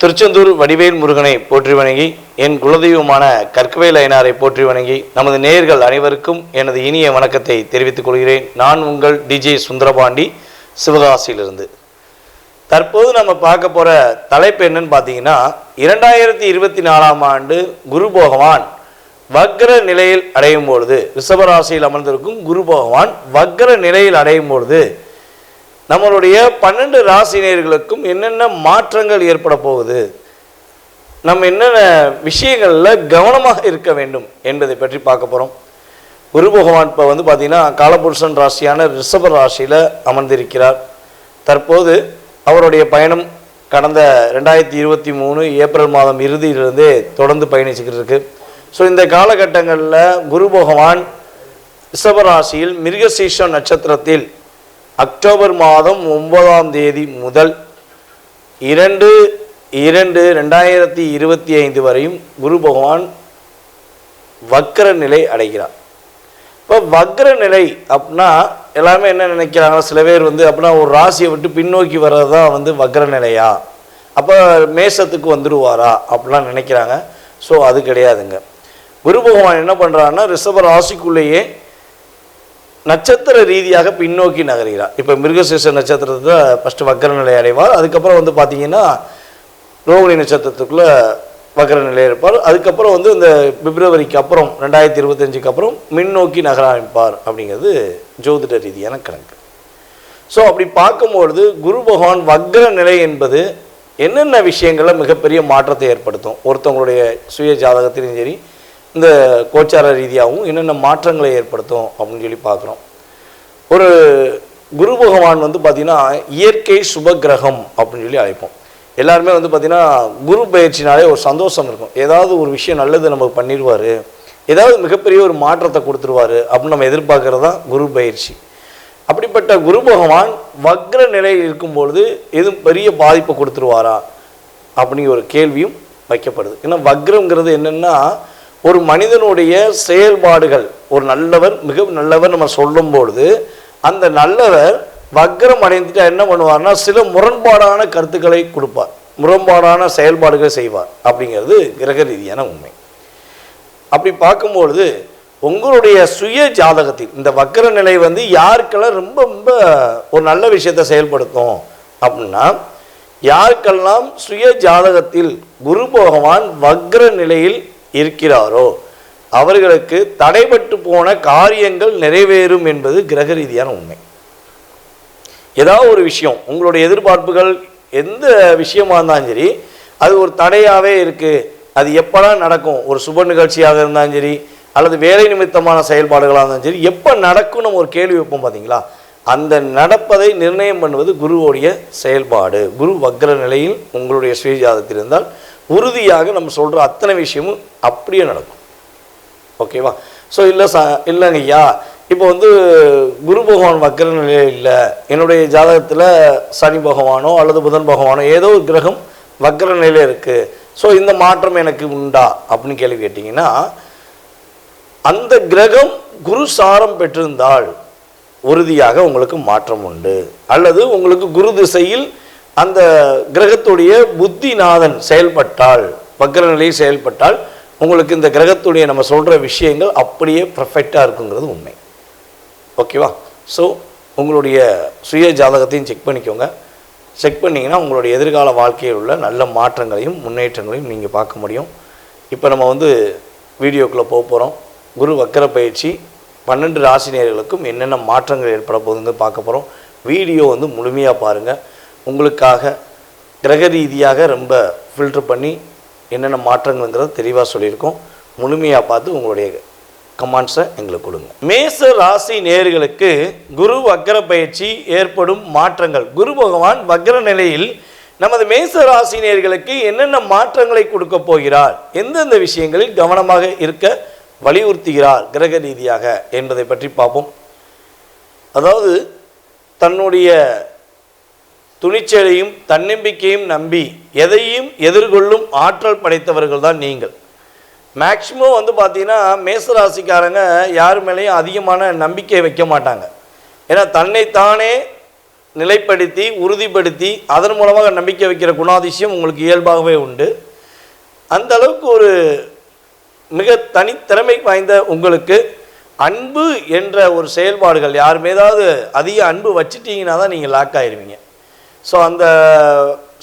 திருச்செந்தூர் வடிவேல் முருகனை போற்றி வணங்கி, என் குலதெய்வமான கற்கவேல் ஐயனாரை போற்றி வணங்கி, நமது நேயர்கள் அனைவருக்கும் எனது இனிய வணக்கத்தை தெரிவித்துக் கொள்கிறேன். நான் உங்கள் டிஜே சுந்தரபாண்டி, சிவகாசியிலிருந்து. தற்போது நம்ம பார்க்க போகிற தலைப்பு என்னன்னு பார்த்தீங்கன்னா, 2024ஆம் ஆண்டு குரு பகவான் வக்ர நிலையில் அடையும் பொழுது, ரிஷபராசியில் அமர்ந்திருக்கும் குரு பகவான் வக்ர நிலையில் அடையும் பொழுது நம்மளுடைய 12 ராசினியர்களுக்கும் என்னென்ன மாற்றங்கள் ஏற்பட போகுது, நம்ம என்னென்ன விஷயங்களில் கவனமாக இருக்க வேண்டும் என்பதை பற்றி பார்க்க போகிறோம். குரு பகவான் இப்போ பார்த்தீங்கன்னா காலபுருஷன் ராசியான ரிஷப ராசியில் அமர்ந்திருக்கிறார். தற்போது அவருடைய பயணம் கடந்த 2023 ஏப்ரல் மாதம் இறுதியிலிருந்தே தொடர்ந்து பயணிச்சுக்கிட்டு இருக்கு. ஸோ இந்த காலகட்டங்களில் குரு பகவான் ரிஷபராசியில் மிருகசீர்ஷம் நட்சத்திரத்தில் அக்டோபர் மாதம் 9ஆம் தேதி முதல் 2/2/2025 வரையும் குரு பகவான் வக்ர நிலை அடைகிறார். இப்போ வக்ர நிலை அப்படின்னா எல்லாமே என்ன நினைக்கிறாங்க, சில பேர் அப்படின்னா ஒரு ராசியை விட்டு பின்னோக்கி வர்றது தான் வக்ர நிலையா, அப்போ மேசத்துக்கு வந்துடுவாரா அப்படிலாம் நினைக்கிறாங்க. ஸோ அது கிடையாதுங்க. குரு பகவான் என்ன பண்ணுறாருன்னா ரிஷப ராசிக்குள்ளேயே நட்சத்திர ரீதியாக பின்னோக்கி நகர்கிறார். இப்போ மிருகசீர்ஷ நட்சத்திரத்தில் ஃபஸ்ட்டு வக்ர நிலை அடைவார். அதுக்கப்புறம் பார்த்தீங்கன்னா ரோகிணி நட்சத்திரத்துக்குள்ளே வக்ர நிலை இருப்பார். அதுக்கப்புறம் இந்த பிப்ரவரிக்கு அப்புறம் 2025க்கு அப்புறம் மின்னோக்கி நகர ஆரம்பிப்பார் அப்படிங்கிறது ஜோதிட ரீதியான கணக்கு. ஸோ அப்படி பார்க்கும்பொழுது குரு பகவான் வக்ர நிலை என்பது என்னென்ன விஷயங்களில் மிகப்பெரிய மாற்றத்தை ஏற்படுத்தும், ஒருத்தவங்களுடைய சுய ஜாதகத்திலையும் சரி இந்த கோச்சார ரீதியாகவும் என்னென்ன மாற்றங்களை ஏற்படுத்தும் அப்படின்னு சொல்லி பார்க்குறோம். ஒரு குரு பகவான் பார்த்திங்கன்னா இயற்கை சுபகிரகம் அப்படின்னு சொல்லி அழைப்போம். எல்லாருமே பார்த்திங்கன்னா குரு பயிற்சினாலே ஒரு சந்தோஷம் இருக்கும். ஏதாவது ஒரு விஷயம் நல்லது நமக்கு பண்ணிடுவார், ஏதாவது மிகப்பெரிய ஒரு மாற்றத்தை கொடுத்துருவார் அப்படின்னு நம்ம எதிர்பார்க்கறது தான் குரு பயிற்சி. அப்படிப்பட்ட குரு பகவான் வக்ர நிலையில் இருக்கும்பொழுது எதுவும் பெரிய பாதிப்பை கொடுத்துருவாரா அப்படிங்கிற ஒரு கேள்வியும் வைக்கப்படுது. ஏன்னா வக்ரங்கிறது என்னென்னா ஒரு மனிதனுடைய செயல்பாடுகள், ஒரு நல்லவர் மிக நல்லவர் நம்ம சொல்லும் பொழுது அந்த நல்லவர் வக்ரம் அடைந்துட்டு என்ன பண்ணுவார்னா சில முரண்பாடான கருத்துக்களை கொடுப்பார், முரண்பாடான செயல்பாடுகளை செய்வார் அப்படிங்கிறது கிரக ரீதியான உண்மை. அப்படி பார்க்கும்பொழுது உங்களுடைய சுய ஜாதகத்தில் இந்த வக்ர நிலை யாருக்கெல்லாம் ரொம்ப ரொம்ப ஒரு நல்ல விஷயத்தை செயல்படுத்தும் அப்படின்னா, யாருக்கெல்லாம் சுய ஜாதகத்தில் குரு பகவான் வக்ர நிலையில் இருக்கிறாரோ அவர்களுக்கு தடைபட்டு போன காரியங்கள் நிறைவேறும் என்பது கிரக ரீதியான உண்மை. ஏதாவது ஒரு விஷயம் உங்களுடைய எதிர்பார்ப்புகள் எந்த விஷயமா இருந்தாலும் சரி அது ஒரு தடையாகவே இருக்குது, அது எப்போலாம் நடக்கும், ஒரு சுப நிகழ்ச்சியாக இருந்தாலும் சரி அல்லது வேலை நிமித்தமான செயல்பாடுகளாக இருந்தாலும் சரி எப்போ நடக்கும் நம்ம ஒரு கேள்வி வைப்போம் பார்த்தீங்களா, அந்த நடப்பதை நிர்ணயம் பண்ணுவது குருவோடைய செயல்பாடு. குரு வக்ர நிலையில் உங்களுடைய சுய ஜாதகத்தில் இருந்தால் உறுதியாக நம்ம சொல்கிற அத்தனை விஷயமும் அப்படியே நடக்கும். ஓகேவா? ஸோ இல்லைங்க ஐயா, இப்போ குரு பகவான் வக்ர நிலையில் இல்லை, என்னுடைய ஜாதகத்தில் சனி பகவானோ அல்லது புதன் பகவானோ ஏதோ ஒரு கிரகம் வக்ர நிலையில் இருக்குது, ஸோ இந்த மாற்றம் எனக்கு உண்டா அப்படின்னு கேள்வி கேட்டிங்கன்னா, அந்த கிரகம் குரு சாரம் பெற்றிருந்தால் உறுதியாக உங்களுக்கு மாற்றம் உண்டு. அல்லது உங்களுக்கு குரு திசையில் அந்த கிரகத்துடைய புத்திநாதன் செயல்பட்டால், வக்ர நிலையில் செயல்பட்டால் உங்களுக்கு இந்த கிரகத்துடைய நம்ம சொல்கிற விஷயங்கள் அப்படியே பர்ஃபெக்டாக இருக்குங்கிறது உண்மை. ஓகேவா? ஸோ உங்களுடைய சுய ஜாதகத்தையும் செக் பண்ணிக்கோங்க. செக் பண்ணிங்கன்னா உங்களுடைய எதிர்கால வாழ்க்கையில் உள்ள நல்ல மாற்றங்களையும் முன்னேற்றங்களையும் நீங்கள் பார்க்க முடியும். இப்போ நம்ம வீடியோக்குள்ளே போக போகிறோம். குரு வக்ர பயிற்சி 12 ராசினியர்களுக்கும் என்னென்ன மாற்றங்கள் ஏற்பட போகுதுங்க பார்க்க போகிறோம். வீடியோ முழுமையாக பாருங்கள். உங்களுக்காக கிரக ரீதியாக ரொம்ப ஃபில்டர் பண்ணி என்னென்ன மாற்றங்கள்ங்கிறத தெளிவாக சொல்லியிருக்கோம். முழுமையாக பார்த்து உங்களுடைய கமெண்ட்ஸை எங்களுக்கு கொடுங்க. மேச ராசி நேயர்களுக்கு குரு வக்ர பயிற்சி ஏற்படும் மாற்றங்கள். குரு பகவான் வக்ர நிலையில் நமது மேச ராசி நேயர்களுக்கு என்னென்ன மாற்றங்களை கொடுக்க போகிறார், எந்தெந்த விஷயங்களில் கவனமாக இருக்க வலியுறுத்துகிறார் கிரக ரீதியாக என்பதை பற்றி பார்ப்போம். அதாவது தன்னுடைய துணிச்சலையும் தன்னம்பிக்கையும் நம்பி எதையும் எதிர்கொள்ளும் ஆற்றல் படைத்தவர்கள் தான் நீங்கள். மேக்சிமம் பார்த்தீங்கன்னா மேசராசிக்காரங்க யார் மேலேயும் அதிகமான நம்பிக்கை வைக்க மாட்டாங்க. ஏன்னா தன்னைத்தானே நிலைப்படுத்தி உறுதிப்படுத்தி அதன் மூலமாக நம்பிக்கை வைக்கிற குணாதிசயம் உங்களுக்கு இயல்பாகவே உண்டு. அந்த அளவுக்கு ஒரு மிக தனித்திறமை வாய்ந்த உங்களுக்கு அன்பு என்ற ஒரு செயல்பாடுகள் யார் மீதாவது அதிக அன்பு வச்சுட்டீங்கன்னா தான் நீங்கள் லாக் ஆகிடுவீங்க. ஸோ அந்த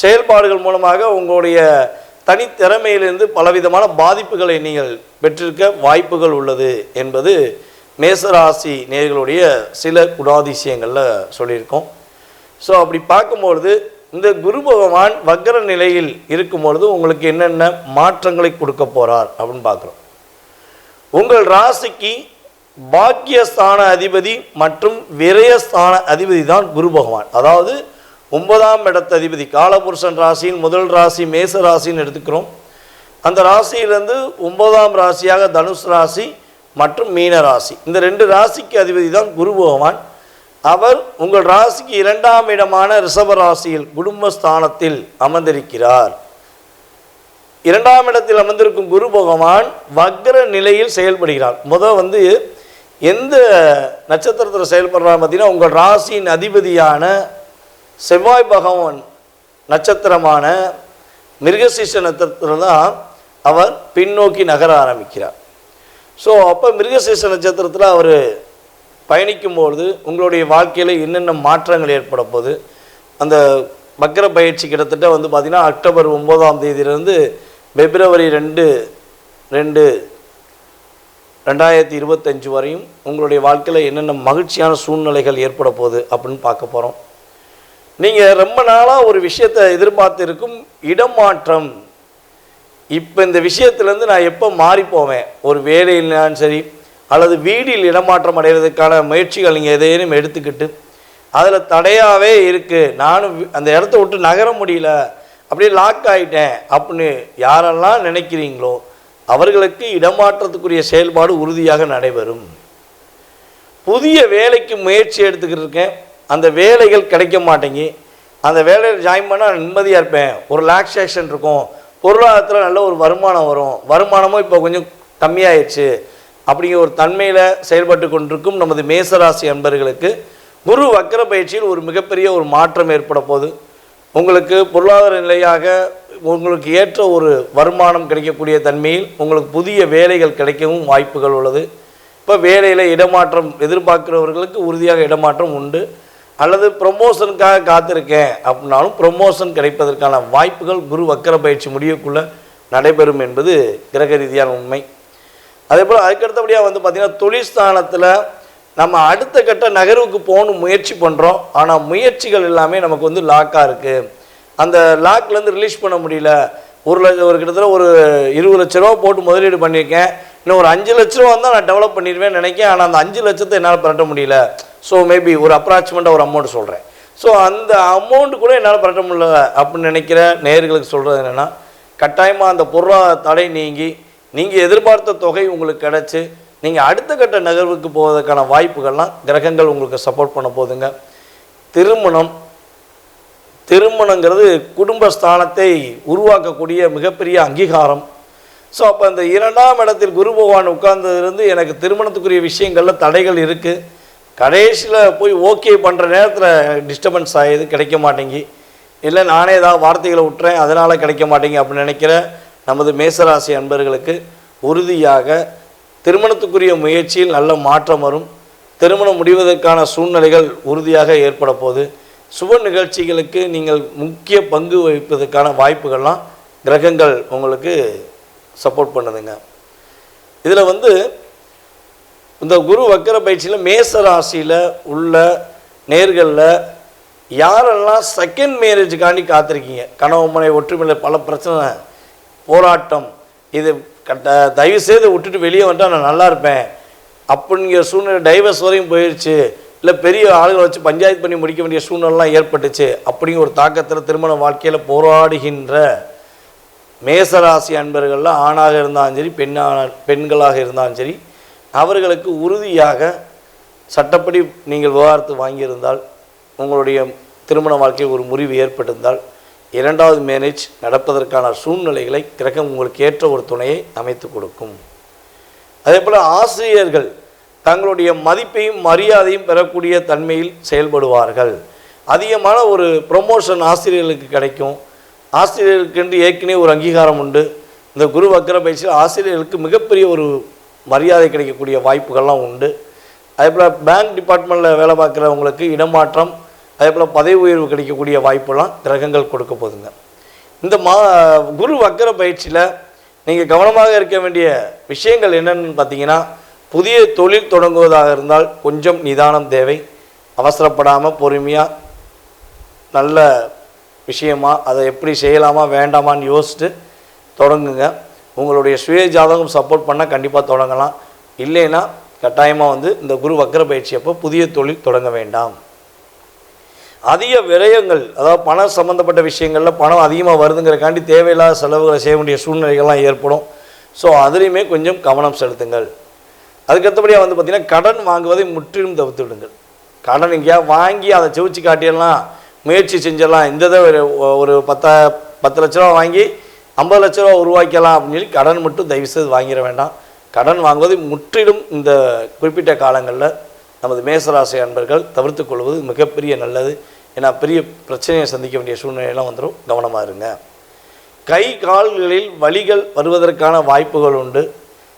செயல்பாடுகள் மூலமாக உங்களுடைய தனித்திறமையிலிருந்து பலவிதமான பாதிப்புகளை நீங்கள் பெற்றிருக்க வாய்ப்புகள் உள்ளது என்பது மேசராசி நேயர்களுடைய சில குணாதிசயங்களில் சொல்லியிருக்கோம். ஸோ அப்படி பார்க்கும்பொழுது இந்த குரு பகவான் வக்ர நிலையில் இருக்கும்பொழுது உங்களுக்கு என்னென்ன மாற்றங்களை கொடுக்க போகிறார் அப்படின்னு பார்க்குறோம். உங்கள் ராசிக்கு பாக்கியஸ்தான அதிபதி மற்றும் விரயஸ்தான அதிபதி தான் குரு பகவான். அதாவது 9ஆம் இடத்து அதிபதி காலபுருஷன் ராசியின் முதல் ராசி மேச ராசின்னு எடுத்துக்கிறோம். அந்த ராசியிலிருந்து 9ஆம் ராசியாக தனுஷ் ராசி மற்றும் மீன ராசி, இந்த 2 ராசிக்கு அதிபதி தான் குரு பகவான். அவர் உங்கள் ராசிக்கு 2ஆம் இடமான ரிஷப ராசியில் குடும்பஸ்தானத்தில் அமர்ந்திருக்கிறார். 2ஆம் இடத்தில் அமர்ந்திருக்கும் குரு பகவான் வக்ர நிலையில் செயல்படுகிறார். எந்த நட்சத்திரத்தில் செயல்படுறார் பார்த்தீங்கன்னா, உங்கள் ராசியின் அதிபதியான செவ்வாய் பகவான் நட்சத்திரமான மிருகசீஷ நட்சத்திரம் தான் அவர் பின்னோக்கி நகர ஆரம்பிக்கிறார். ஸோ அப்போ மிருகசீஷ நட்சத்திரத்தில் அவர் பயணிக்கும்பொழுது உங்களுடைய வாழ்க்கையில் என்னென்ன மாற்றங்கள் ஏற்பட போகுது, அந்த வக்ர பயிற்சி கிட்டத்தட்ட பார்த்திங்கன்னா அக்டோபர் 9ஆம் தேதியிலிருந்து பிப்ரவரி 2, 2025 வரையும் உங்களுடைய வாழ்க்கையில் என்னென்ன மகிழ்ச்சியான சூழ்நிலைகள் ஏற்பட போகுது அப்படின்னு பார்க்க போகிறோம். நீங்கள் ரொம்ப நாளாக ஒரு விஷயத்தை எதிர்பார்த்து இருக்கும் இடமாற்றம், இப்போ இந்த விஷயத்துலேருந்து நான் எப்போ மாறி போவேன், ஒரு வேலையிலும் சரி அல்லது வீடில் இடமாற்றம் அடைவதற்கான முயற்சிகள் நீங்கள் எதையும் எடுத்துக்கிட்டு அதில் தடையாகவே இருக்குது, நானும் அந்த இடத்த விட்டு நகர முடியல, அப்படியே லாக் ஆகிட்டேன் அப்படின்னு யாரெல்லாம் நினைக்கிறீங்களோ அவர்களுக்கு இடமாற்றத்துக்குரிய செயல்பாடு உறுதியாக நடைபெறும். புதிய வேலைக்கு முயற்சி எடுத்துக்கிட்டு இருக்கேன், அந்த வேலைகள் கிடைக்க மாட்டேங்கி, அந்த வேலையில் ஜாயின் பண்ணால் நிம்மதியாக இருப்பேன், ஒரு ரிலாக்ஸேஷன் இருக்கும், பொருளாதாரத்தில் நல்ல ஒரு வருமானம் வரும், வருமானமும் இப்போ கொஞ்சம் கம்மியாயிடுச்சு அப்படிங்கிற ஒரு தன்மையில் செயல்பட்டு கொண்டிருக்கும் நமது மேசராசி அன்பர்களுக்கு குரு வக்ர பயிற்சியில் ஒரு மிகப்பெரிய ஒரு மாற்றம் ஏற்பட போகுது. உங்களுக்கு பொருளாதார நிலையாக உங்களுக்கு ஏற்ற ஒரு வருமானம் கிடைக்கக்கூடிய தன்மையில் உங்களுக்கு புதிய வேலைகள் கிடைக்கவும் வாய்ப்புகள் உள்ளது. இப்போ வேலையில் இடமாற்றம் எதிர்பார்க்குறவர்களுக்கு உறுதியாக இடமாற்றம் உண்டு. அல்லது ப்ரொமோஷனுக்காக காத்திருக்கேன் அப்படின்னாலும் ப்ரொமோஷன் கிடைப்பதற்கான வாய்ப்புகள் குரு வக்ர பயிற்சி முடியக்குள்ளே நடைபெறும் என்பது கிரக ரீதியான உண்மை. அதே போல் அதுக்கடுத்தபடியாக பார்த்திங்கன்னா தொழில்ஸ்தானத்தில் நம்ம அடுத்த கட்ட நகர்வுக்கு போகணும் முயற்சி பண்ணுறோம், ஆனால் முயற்சிகள் எல்லாமே நமக்கு லாக்காக இருக்குது, அந்த லாக்லேருந்து ரிலீஸ் பண்ண முடியல. ஒரு கிட்டத்தட்ட ஒரு 20 லட்ச ரூபா போட்டு முதலீடு பண்ணியிருக்கேன், இன்னும் ஒரு 5 லட்ச ரூபா தான் நான் டெவலப் பண்ணிடுவேன் நினைக்கிறேன், ஆனால் அந்த 5 லட்சத்தை என்னால் பரட்ட முடியல. ஸோ மேபி ஒரு அப்ராக்சிமேட்டாக ஒரு அமௌண்ட் சொல்கிறேன், ஸோ அந்த அமௌண்ட்டு கூட என்னால் பரட்ட முடியல அப்படின்னு நினைக்கிற நேயர்களுக்கு சொல்கிறது என்னென்னா, கட்டாயமாக அந்த பொருளாதார தடை நீங்கி நீங்கள் எதிர்பார்த்த தொகை உங்களுக்கு கிடச்சி நீங்கள் அடுத்த கட்ட நகர்வுக்கு போவதற்கான வாய்ப்புகள்லாம் கிரகங்கள் உங்களுக்கு சப்போர்ட் பண்ண போதுங்க. திருமணங்கிறது குடும்பஸ்தானத்தை உருவாக்கக்கூடிய மிகப்பெரிய அங்கீகாரம். ஸோ அப்போ அந்த 2ஆம் இடத்தில் குரு பகவான் உட்கார்ந்ததுலேருந்து எனக்கு திருமணத்துக்குரிய விஷயங்களில் தடைகள் இருக்குது, கடைசியில் போய் ஓகே பண்ணுற நேரத்தில் டிஸ்டர்பன்ஸ் ஆகிடுது, கிடைக்க மாட்டேங்கி, இல்லை நானே ஏதாவது வார்த்தைகளை விட்டுறேன் அதனால் கிடைக்க மாட்டேங்க அப்படின்னு நினைக்கிற நமது மேசராசி அன்பர்களுக்கு உறுதியாக திருமணத்துக்குரிய முயற்சியில் நல்ல மாற்றம் வரும். திருமணம் முடிவதற்கான சூழ்நிலைகள் உறுதியாக ஏற்பட போகுது. சுப நிகழ்ச்சிகளுக்கு நீங்கள் முக்கிய பங்கு வகிப்பதற்கான வாய்ப்புகள்லாம் கிரகங்கள் உங்களுக்கு சப்போர்ட் பண்ணுதுங்க. இதில் இந்த குரு வக்கர பயிற்சியில் மேச ராசியில் உள்ள நேர்களில் யாரெல்லாம் செகண்ட் மேரேஜுக்காண்டி காத்திருக்கீங்க, கணவன் மனைவி ஒற்றுமையில் பல பிரச்சனை போராட்டம், இது தயவுசெய்து விட்டுட்டு வெளியே வந்துட்டால் நான் நல்லா இருப்பேன் அப்படிங்கிற சூழ்நிலை டைவர்ஸ் வரையும் போயிடுச்சு, இல்லை பெரிய ஆளுகளை வச்சு பஞ்சாயத்து பண்ணி முடிக்க வேண்டிய சூழ்நிலாம் ஏற்பட்டுச்சு அப்படிங்கிற ஒரு தாக்கத்தில் திருமண வாழ்க்கையில் போராடுகின்ற மேசராசி அன்பர்களில் ஆணாக இருந்தாலும் சரி பெண்களாக இருந்தாலும் சரி அவர்களுக்கு உறுதியாக சட்டப்படி நீங்கள் விவாகரத்து வாங்கியிருந்தால், உங்களுடைய திருமண வாழ்க்கையில் ஒரு முறிவு ஏற்பட்டிருந்தால் 2வது மேரேஜ் நடப்பதற்கான சூழ்நிலைகளை கிரகம் உங்களுக்கு ஏற்ற ஒரு துணையை அமைத்து கொடுக்கும். அதே போல் ஆசிரியர்கள் தங்களுடைய மதிப்பையும் மரியாதையும் பெறக்கூடிய தன்மையில் செயல்படுவார்கள். அதிகமான ஒரு ப்ரொமோஷன் ஆசிரியர்களுக்கு கிடைக்கும். ஆசிரியர்களுக்கு ஏற்கனவே ஒரு அங்கீகாரம் உண்டு. இந்த குரு வக்கர பயிற்சியில் ஆசிரியர்களுக்கு மிகப்பெரிய ஒரு மரியாதை கிடைக்கக்கூடிய வாய்ப்புகள்லாம் உண்டு. அதேபோல் பேங்க் டிபார்ட்மெண்ட்டில் வேலை பார்க்குறவங்களுக்கு இடமாற்றம், அதேபோல் பதவி உயர்வு கிடைக்கக்கூடிய வாய்ப்பெல்லாம் கிரகங்கள் கொடுக்க போதுங்க. இந்த குரு வக்கர பயிற்சியில் நீங்கள் கவனமாக இருக்க வேண்டிய விஷயங்கள் என்னென்னு பார்த்தீங்கன்னா, புதிய தொழில் தொடங்குவதாக இருந்தால் கொஞ்சம் நிதானம் தேவை. அவசரப்படாமல் பொறுமையாக நல்ல விஷயமா அதை எப்படி செய்யலாமா வேண்டாமான்னு யோசிச்சுட்டு தொடங்குங்க. உங்களுடைய சுய ஜாதகம் சப்போர்ட் பண்ணால் கண்டிப்பாக தொடங்கலாம். இல்லைன்னா கட்டாயமாக இந்த குரு வக்கர பயிற்சி அப்போ புதிய தொழில் தொடங்க வேண்டாம். அதிக விரயங்கள், அதாவது பணம் சம்மந்தப்பட்ட விஷயங்களில் பணம் அதிகமாக வருதுங்கிறக்காண்டி தேவையில்லாத செலவுகளை செய்ய வேண்டிய சூழ்நிலைகள்லாம் ஏற்படும். ஸோ அதுலேயுமே கொஞ்சம் கவனம் செலுத்துங்கள். அதுக்கடுத்தபடியாக பார்த்திங்கன்னா கடன் வாங்குவதை முற்றிலும் தவிர்த்து விடுங்கள். கடன் எங்கேயா வாங்கி அதை செவிச்சு காட்டிடலாம், முயற்சி செஞ்சிடலாம், இந்த ஒரு 10 லட்ச ரூபா வாங்கி 50 லட்ச ரூபா உருவாக்கலாம் அப்படின்னு சொல்லி கடன் மட்டும் தயவுசெய்து வாங்கிட வேண்டாம். கடன் வாங்குவதை முற்றிலும் இந்த குறிப்பிட்ட காலங்களில் நமது மேசராசி அன்பர்கள் தவிர்த்து கொள்வது மிகப்பெரிய நல்லது. ஏன்னா பெரிய பிரச்சனையை சந்திக்க வேண்டிய சூழ்நிலையெல்லாம் வந்துடும். கவனமாக இருங்க. கை கால்களில் வலிகள் வருவதற்கான வாய்ப்புகள் உண்டு.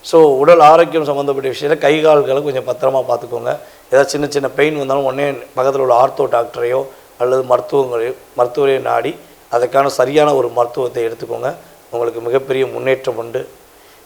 ஸோ உடல் ஆரோக்கியம் சம்மந்தப்பட்ட விஷயத்தில் கை கால்களை கொஞ்சம் பத்திரமாக பார்த்துக்கோங்க. ஏதாவது சின்ன சின்ன பெயின் வந்தாலும் உடனே பக்கத்தில் உள்ள ஆர்த்தோ டாக்டரையோ அல்லது மருத்துவரையோ நாடி அதற்கான சரியான ஒரு மருத்துவத்தை எடுத்துக்கோங்க. உங்களுக்கு மிகப்பெரிய முன்னேற்றம் உண்டு.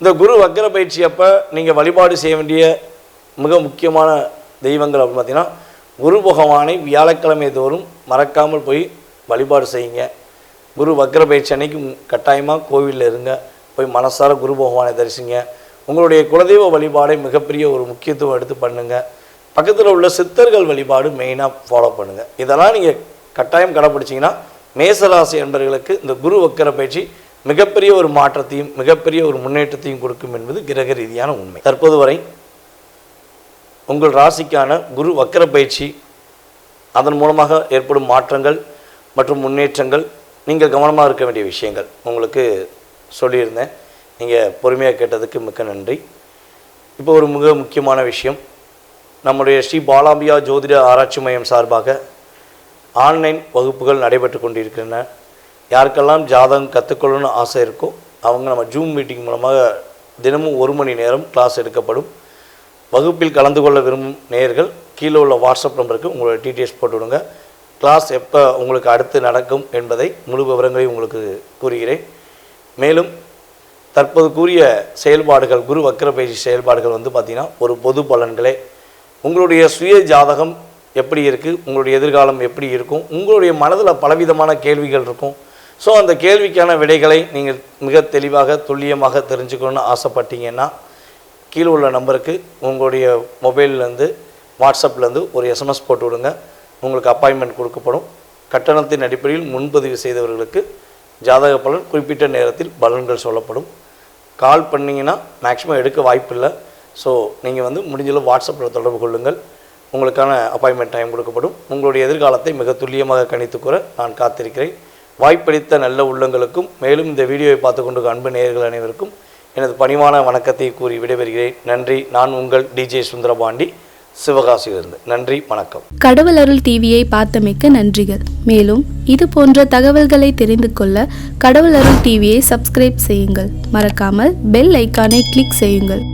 இந்த குரு வக்கர பயிற்சி அப்போ நீங்கள் வழிபாடு செய்ய வேண்டிய மிக முக்கியமான தெய்வங்கள் அப்படின்னு பார்த்தீங்கன்னா, குரு பகவானை வியாழக்கிழமை தோறும் மறக்காமல் போய் வழிபாடு செய்யுங்க. குரு வக்கர பயிற்சி அன்னைக்கு கட்டாயமாக கோவிலில் இருங்க, போய் மனசார குரு பகவானை தரிசிங்க. உங்களுடைய குலதெய்வ வழிபாடை மிகப்பெரிய ஒரு முக்கியத்துவம் எடுத்து பண்ணுங்கள். பக்கத்தில் உள்ள சித்தர்கள் வழிபாடு மெயினாக ஃபாலோ பண்ணுங்கள். இதெல்லாம் நீங்கள் கட்டாயம் கடைப்பிடிச்சிங்கன்னா மேசராசி என்பவர்களுக்கு இந்த குரு வக்கர பயிற்சி மிகப்பெரிய ஒரு மாற்றத்தையும் மிகப்பெரிய ஒரு முன்னேற்றத்தையும் கொடுக்கும் என்பது கிரக ரீதியான உண்மை. தற்போது வரை உங்கள் ராசிக்கான குரு வக்கர பயிற்சி, அதன் மூலமாக ஏற்படும் மாற்றங்கள் மற்றும் முன்னேற்றங்கள், நீங்கள் கவனமாக இருக்க வேண்டிய விஷயங்கள் உங்களுக்கு சொல்லியிருந்தேன். நீங்கள் பொறுமையாக கேட்டதுக்கு மிக்க நன்றி. இப்போ ஒரு மிக முக்கியமான விஷயம், நம்முடைய ஸ்ரீ பாலாம்பியா ஜோதிட ஆராய்ச்சி மையம் சார்பாக ஆன்லைன் வகுப்புகள் நடைபெற்று கொண்டிருக்கின்றன. யாருக்கெல்லாம் ஜாதகம் கற்றுக்கொள்ளணும்னு ஆசை இருக்கோ அவங்க நம்ம ஜூம் மீட்டிங் மூலமாக தினமும் 1 மணி நேரம் கிளாஸ் எடுக்கப்படும். வகுப்பில் கலந்து கொள்ள விரும்பும் நேயர்கள் கீழே உள்ள வாட்ஸ்அப் நம்பருக்கு உங்களோட டீட்டெயில்ஸ் போட்டு விடுங்க. கிளாஸ் எப்போ உங்களுக்கு அடுத்து நடக்கும் என்பதை முழு விவரங்களையும் உங்களுக்கு கூறுகிறேன். மேலும் தற்போது கூறிய செயல்பாடுகள், குரு வக்கர பயிற்சி செயல்பாடுகள் பார்த்திங்கன்னா ஒரு பொது பலன்களே. உங்களுடைய சுய ஜாதகம் எப்படி இருக்குது, உங்களுடைய எதிர்காலம் எப்படி இருக்கும், உங்களுடைய மனதில் பலவிதமான கேள்விகள் இருக்கும். ஸோ அந்த கேள்விக்கான விடைகளை நீங்கள் மிக தெளிவாக துல்லியமாக தெரிஞ்சுக்கணுன்னு ஆசைப்பட்டீங்கன்னா கீழே உள்ள நம்பருக்கு உங்களுடைய மொபைல்லேருந்து வாட்ஸ்அப்லேருந்து ஒரு எஸ்எம்எஸ் போட்டு விடுங்க. உங்களுக்கு அப்பாயின்மெண்ட் கொடுக்கப்படும். கட்டணத்தின் அடிப்படையில் முன்பதிவு செய்தவர்களுக்கு ஜாதக பலன் குறிப்பிட்ட நேரத்தில் பலன்கள் சொல்லப்படும். கால் பண்ணிங்கன்னா மேக்ஸிமம் எடுக்க வாய்ப்பில்லை. ஸோ நீங்கள் முடிஞ்சளவு வாட்ஸ்அப்பில் தொடர்பு கொள்ளுங்கள். உங்களுக்கான அப்பாயின்மெண்ட் டைம் கொடுக்கப்படும். உங்களுடைய எதிர்காலத்தை மிக துல்லியமாக கணித்துக்கூற நான் காத்திருக்கிறேன். வாய்ப்பளித்த நல்ல உள்ளங்களுக்கும் மேலும் இந்த வீடியோவை பார்த்து கொண்டு அன்பு நேயர்கள் அனைவருக்கும் எனது பணிவான வணக்கத்தை கூறி விடைபெறுகிறேன். நன்றி. நான் உங்கள் டிஜே சுந்தரபாண்டி, சிவகாசியிலிருந்து. நன்றி, வணக்கம். கடவுள் அருள் டிவியை பார்த்தமைக்க நன்றிகள். மேலும் இது போன்ற தகவல்களை தெரிந்து கொள்ள கடவுள் அருள் டிவியை சப்ஸ்கிரைப் செய்யுங்கள். மறக்காமல் பெல் ஐக்கானை கிளிக் செய்யுங்கள்.